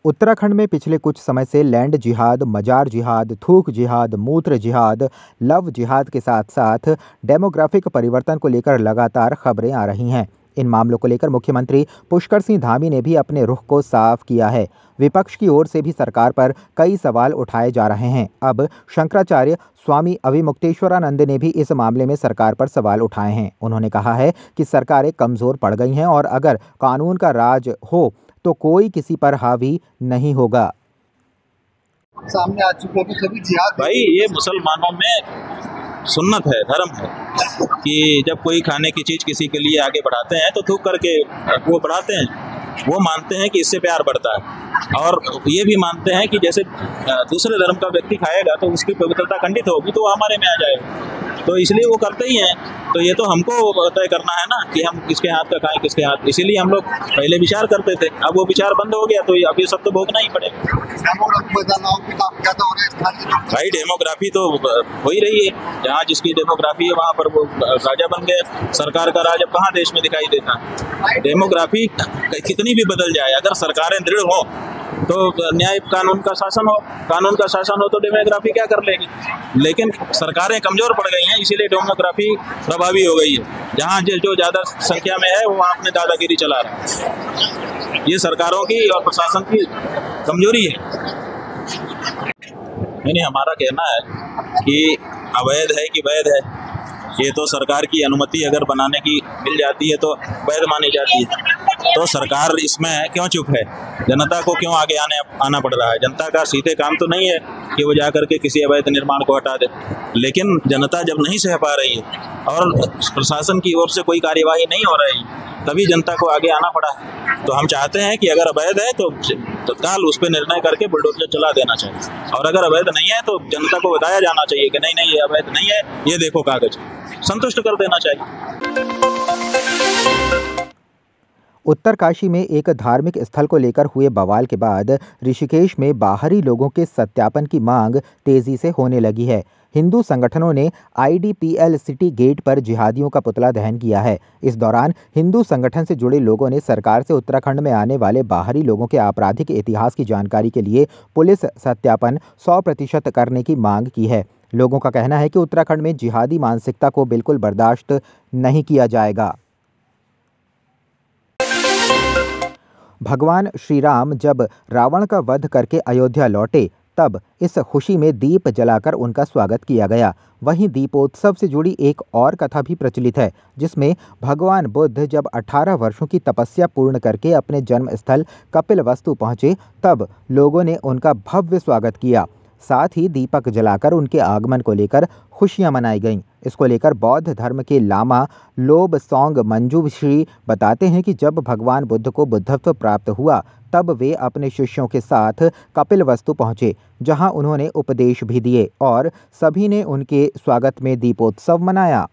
उत्तराखंड में पिछले कुछ समय से लैंड जिहाद, मजार जिहाद, थूक जिहाद, मूत्र जिहाद, लव जिहाद के साथ साथ डेमोग्राफिक परिवर्तन को लेकर लगातार खबरें आ रही हैं। इन मामलों को लेकर मुख्यमंत्री पुष्कर सिंह धामी ने भी अपने रुख को साफ किया है। विपक्ष की ओर से भी सरकार पर कई सवाल उठाए जा रहे हैं। अब शंकराचार्य स्वामी अविमुक्तेश्वरानंद ने भी इस मामले में सरकार पर सवाल उठाए हैं। उन्होंने कहा है कि सरकारें कमज़ोर पड़ गई हैं और अगर कानून का राज हो तो कोई किसी पर हावी नहीं होगा। सामने आ चुके हैं सभी जिहाद। भाई ये मुसलमानों में सुन्नत है, धर्म है कि जब कोई खाने की चीज किसी के लिए आगे बढ़ाते हैं तो थूक करके वो बढ़ाते हैं। वो मानते हैं कि इससे प्यार बढ़ता है और ये भी मानते हैं कि जैसे दूसरे धर्म का व्यक्ति खाएगा तो उसकी पवित्रता खंडित होगी तो वो हमारे में आ जाएगा, तो इसलिए वो करते ही हैं। तो ये तो हमको तय करना है ना कि हम किसके हाथ का खाएं, किसके हाथ। इसीलिए हम लोग पहले विचार करते थे, अब वो विचार बंद हो गया तो अब ये सब तो भोगना ही पड़ेगा। भाई डेमोग्राफी तो हो ही रही है, जहाँ जिसकी डेमोग्राफी है वहाँ पर वो राजा बन गए। सरकार का राज अब कहाँ देश में दिखाई देता है। डेमोग्राफी कितनी भी बदल जाए, अगर सरकारें दृढ़ हो तो न्याय कानून का शासन हो, कानून का शासन हो तो डेमोग्राफी क्या कर लेगी। लेकिन सरकारें कमजोर पड़ गई हैं, इसीलिए डेमोग्राफी प्रभावी हो गई है। जहाँ जो ज़्यादा संख्या में है वो वहाँ अपने दादागिरी चला रहा है। ये सरकारों की और प्रशासन की कमजोरी है। नहीं, हमारा कहना है कि अवैध है कि वैध है, ये तो सरकार की अनुमति अगर बनाने की मिल जाती है तो वैध मानी जाती है। तो सरकार इसमें क्यों चुप है, जनता को क्यों आगे आना पड़ रहा है। जनता का सीधे काम तो नहीं है कि वो जाकर के किसी अवैध निर्माण को हटा दे, लेकिन जनता जब नहीं सह पा रही है और प्रशासन की ओर से कोई कार्यवाही नहीं हो रही, तभी जनता को आगे आना पड़ा है। तो हम चाहते हैं कि अगर अवैध है तो तत्काल उस पर निर्णय करके बुलडोजर चला देना चाहिए, और अगर अवैध नहीं है तो जनता को बताया जाना चाहिए कि नहीं ये अवैध नहीं है, ये देखो कागज, संतुष्ट कर देना चाहिए। उत्तरकाशी में एक धार्मिक स्थल को लेकर हुए बवाल के बाद ऋषिकेश में बाहरी लोगों के सत्यापन की मांग तेजी से होने लगी है। हिंदू संगठनों ने IDPL सिटी गेट पर जिहादियों का पुतला दहन किया है। इस दौरान हिंदू संगठन से जुड़े लोगों ने सरकार से उत्तराखंड में आने वाले बाहरी लोगों के आपराधिक इतिहास की जानकारी के लिए पुलिस सत्यापन 100% करने की मांग की है। लोगों का कहना है कि उत्तराखंड में जिहादी मानसिकता को बिल्कुल बर्दाश्त नहीं किया जाएगा। भगवान श्री राम जब रावण का वध करके अयोध्या लौटे तब इस खुशी में दीप जलाकर उनका स्वागत किया गया। वहीं दीपोत्सव से जुड़ी एक और कथा भी प्रचलित है, जिसमें भगवान बुद्ध जब 18 वर्षों की तपस्या पूर्ण करके अपने जन्म स्थल कपिलवस्तु पहुँचे तब लोगों ने उनका भव्य स्वागत किया। साथ ही दीपक जलाकर उनके आगमन को लेकर खुशियां मनाई गईं। इसको लेकर बौद्ध धर्म के लामा लोबसोंग मंजुश्री बताते हैं कि जब भगवान बुद्ध को बुद्धत्व प्राप्त हुआ तब वे अपने शिष्यों के साथ कपिलवस्तु पहुँचे, जहां उन्होंने उपदेश भी दिए और सभी ने उनके स्वागत में दीपोत्सव मनाया।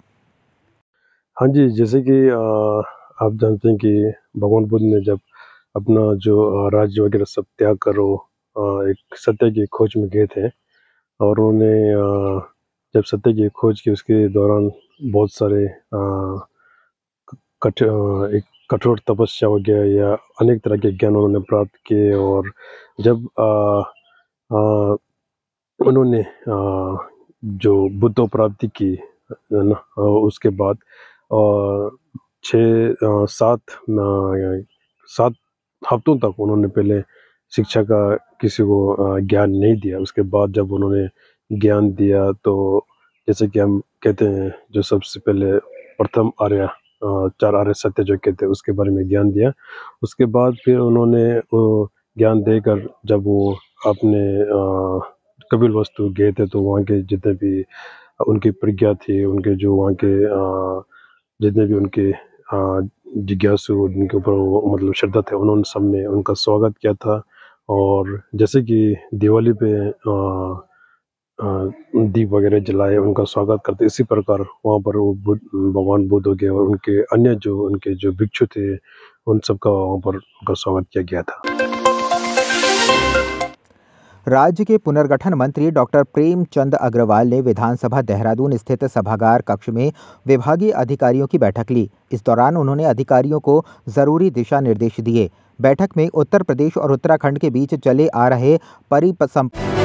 हाँ जी, जैसे कि आप जानते हैं कि भगवान बुद्ध ने जब अपना जो राज्य वगैरह सब त्याग करो एक सत्य की खोज में गए थे, और उन्होंने जब सत्य की खोज की उसके दौरान बहुत सारे एक कठोर तपस्या वगैरह या अनेक तरह के ज्ञान उन्होंने प्राप्त किए। और जब उन्होंने जो बुद्ध प्राप्ति की ना, उसके बाद 7 हफ्तों तक उन्होंने पहले शिक्षा का किसी को ज्ञान नहीं दिया। उसके बाद जब उन्होंने ज्ञान दिया तो जैसे कि हम कहते हैं जो सबसे पहले प्रथम आर्य 4 आर्य सत्य जो कहते हैं उसके बारे में ज्ञान दिया। उसके बाद फिर उन्होंने ज्ञान देकर जब वो अपने कपिलवस्तु गए थे तो वहाँ के जितने भी उनकी प्रज्ञा थी, उनके जो वहाँ के जितने भी उनके जिज्ञासु जिनके ऊपर मतलब श्रद्धा थे, उन्होंने सबने उनका स्वागत किया था। और जैसे कि दिवाली पे दीप वगैरह जलाए उनका स्वागत करते, इसी प्रकार वहाँ पर वो भगवान बुद्ध हो गए और उनके अन्य जो उनके जो भिक्षु थे उन सबका वहाँ पर उनका स्वागत किया गया था। राज्य के पुनर्गठन मंत्री डॉक्टर प्रेमचंद अग्रवाल ने विधानसभा देहरादून स्थित सभागार कक्ष में विभागीय अधिकारियों की बैठक ली। इस दौरान उन्होंने अधिकारियों को जरूरी दिशा निर्देश दिए। बैठक में उत्तर प्रदेश और उत्तराखंड के बीच चले आ रहे परिसंपत्ति